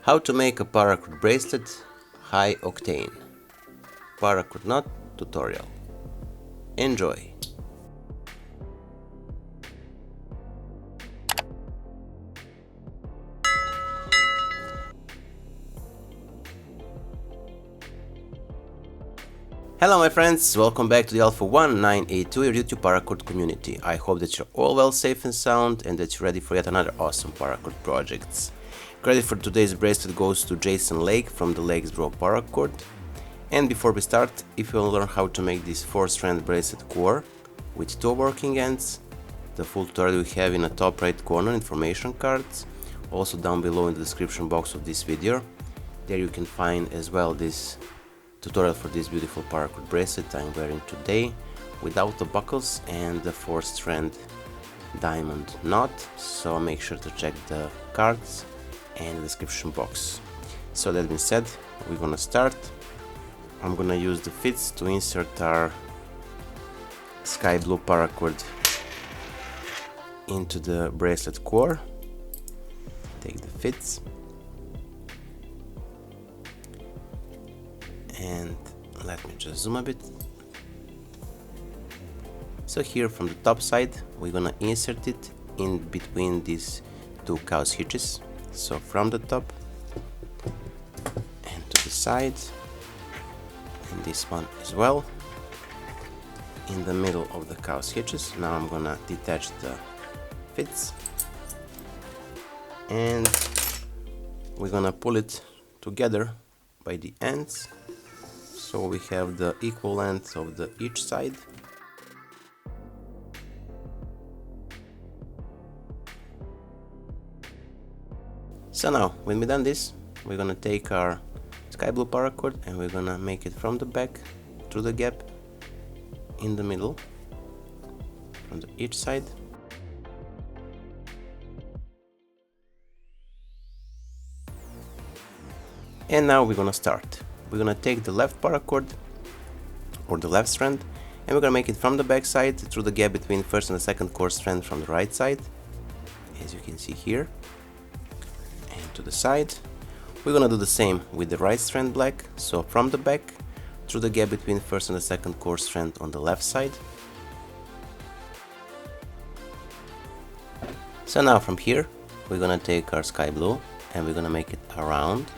How to make a paracord bracelet high octane. Paracord knot tutorial. Enjoy! Hello my friends, welcome back to the Alpha 1982, your YouTube Paracord community. I hope that you're all well, safe and sound, and that you're ready for yet another awesome Paracord projects. Credit for today's bracelet goes to Jason Lake from the Lakesbroparacord. And before we start, if you want to learn how to make this 4-strand bracelet core with 2 working ends, the full tutorial we have in the top right corner information cards, also down below in the description box of this video. There you can find as well this tutorial for this beautiful paracord bracelet I'm wearing today without the buckles and the 4-strand diamond knot, so make sure to check the cards and the description box. So that being said, we're gonna start. I'm gonna use the fits to insert our sky blue paracord into the bracelet core. Take the fits and let me just zoom a bit. So here from the top side we're gonna insert it in between these 2 cow's hitches, so from the top and to the side, and this one as well in the middle of the cow's hitches. Now I'm gonna detach the fits and we're gonna pull it together by the ends, so we have the equal length of each side. So now, when we've done this, we're gonna take our sky blue paracord and we're gonna make it from the back through the gap in the middle from each side. And now we're gonna start. We're gonna take the left paracord or the left strand and we're gonna make it from the back side through the gap between first and the second core strand from the right side, as you can see here, and to the side. We're gonna do the same with the right strand black, so from the back through the gap between first and the second core strand on the left side. So now from here we're gonna take our sky blue and we're gonna make it around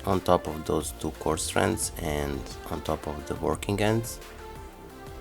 on top of those 2 core strands and on top of the working ends,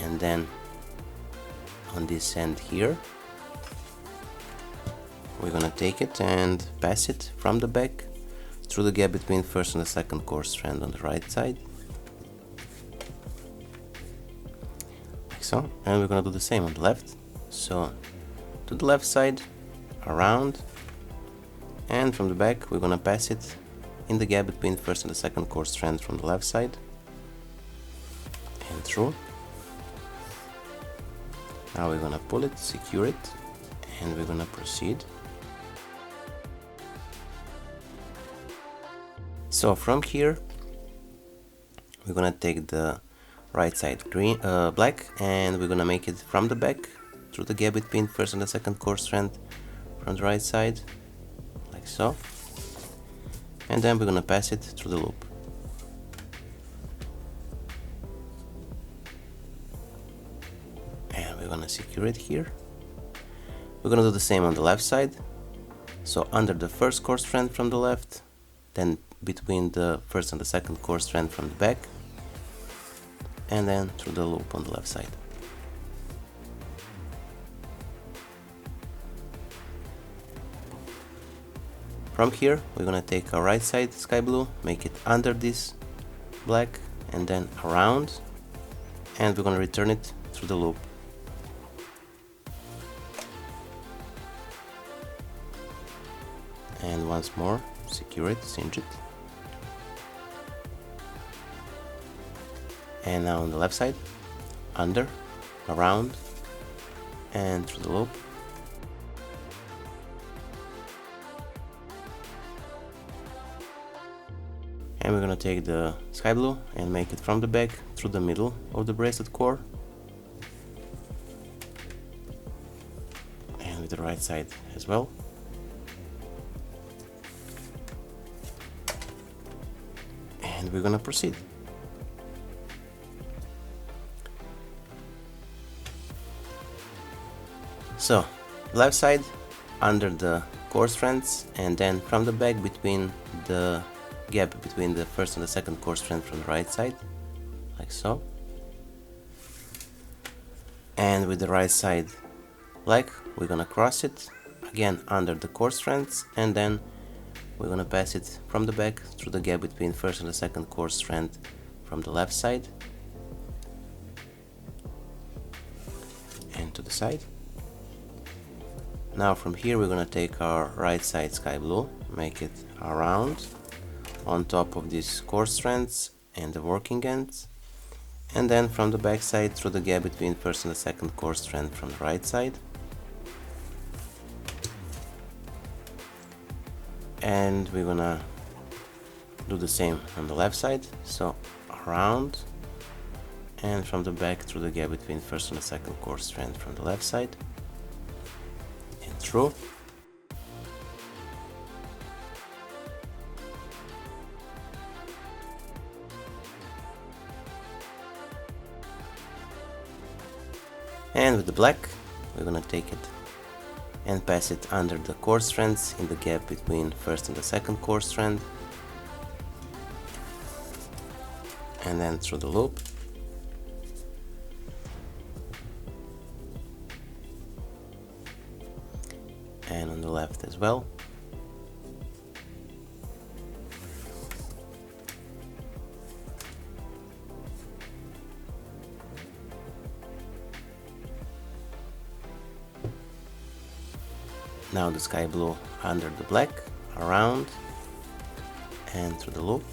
and then on this end here we're gonna take it and pass it from the back through the gap between first and the second core strand on the right side, like so. And we're gonna do the same on the left, so to the left side, around, and from the back we're gonna pass it in the gap between first and the second core strand from the left side and through. Now we're gonna pull it, secure it, and we're gonna proceed. So from here we're gonna take the right side green black and we're gonna make it from the back through the gap between first and the second core strand from the right side, like so. And then we're gonna pass it through the loop. And we're gonna secure it here. We're gonna do the same on the left side. So under the first core strand from the left, then between the first and the second core strand from the back, and then through the loop on the left side. From here we're gonna take our right side sky blue, make it under this black and then around, and we're gonna return it through the loop. And once more, secure it, cinch it. And now on the left side, under, around, and through the loop. And we're gonna take the sky blue and make it from the back through the middle of the bracelet core. And with the right side as well. And we're gonna proceed. So, left side under the core strands, and then from the back between the gap between the first and the second core strand from the right side, like so. And with the right side leg, we're gonna cross it again under the core strands, and then we're gonna pass it from the back through the gap between first and the second core strand from the left side and to the side. Now from here we're gonna take our right side sky blue, make it around on top of these core strands and the working ends, and then from the back side through the gap between first and the second core strand from the right side. And we're gonna do the same on the left side, so around and from the back through the gap between first and the second core strand from the left side and through. And with the black we're gonna take it and pass it under the core strands in the gap between first and the second core strand, and then through the loop. And on the left as well. Now the sky blue under the black, around and through the loop.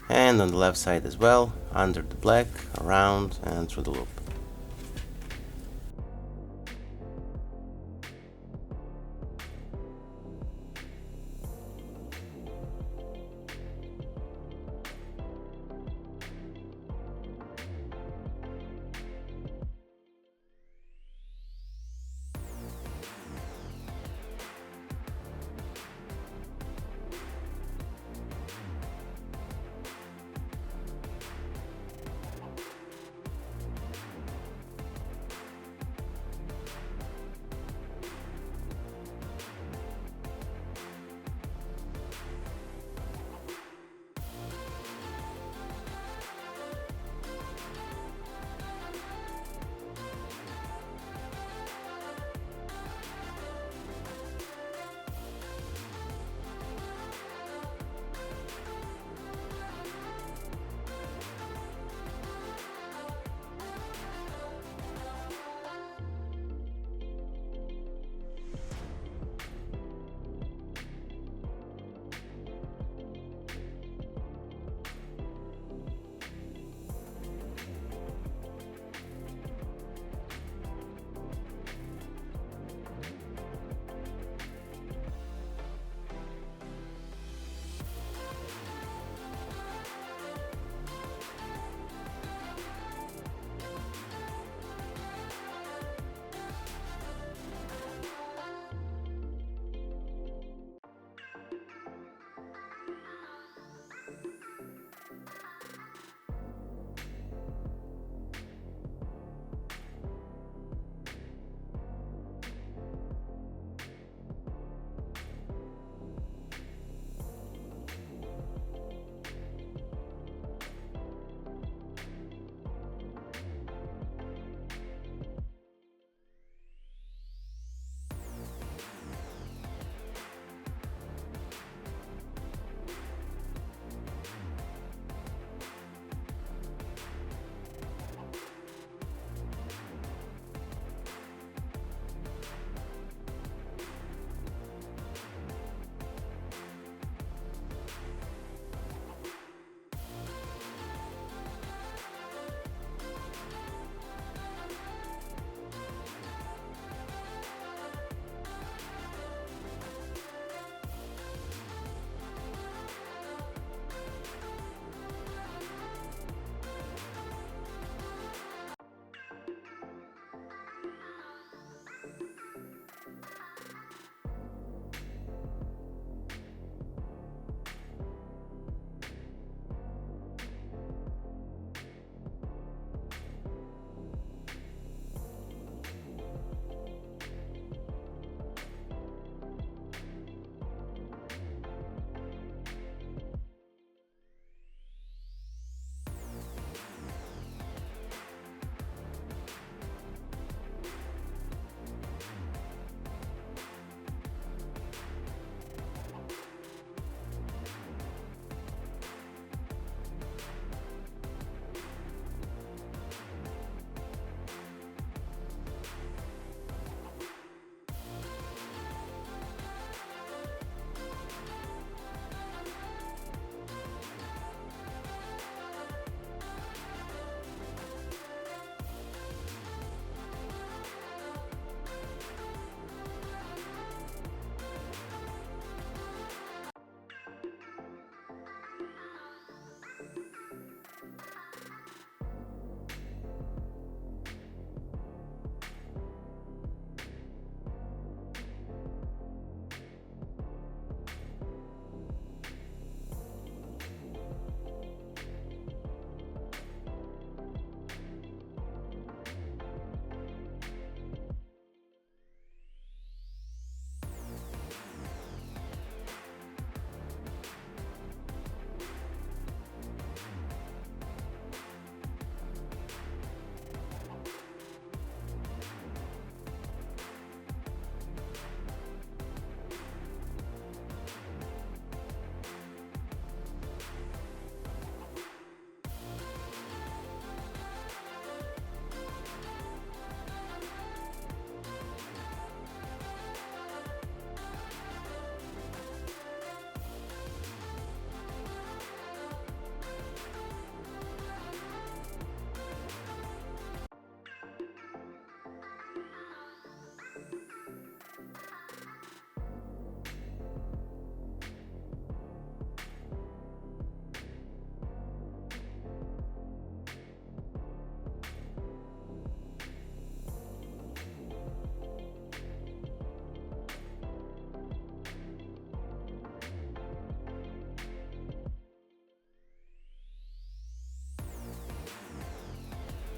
And on the left side as well, under the black, around and through the loop.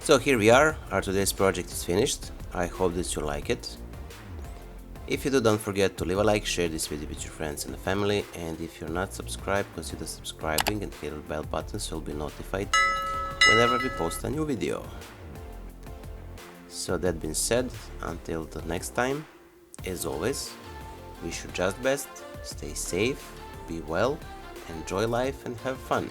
So here we are, our today's project is finished. I hope that you like it. If you do, don't forget to leave a like, share this video with your friends and family, and if you're not subscribed, consider subscribing and hit the bell button so you'll be notified whenever we post a new video. So that being said, until the next time, as always, wish you just best, stay safe, be well, enjoy life and have fun.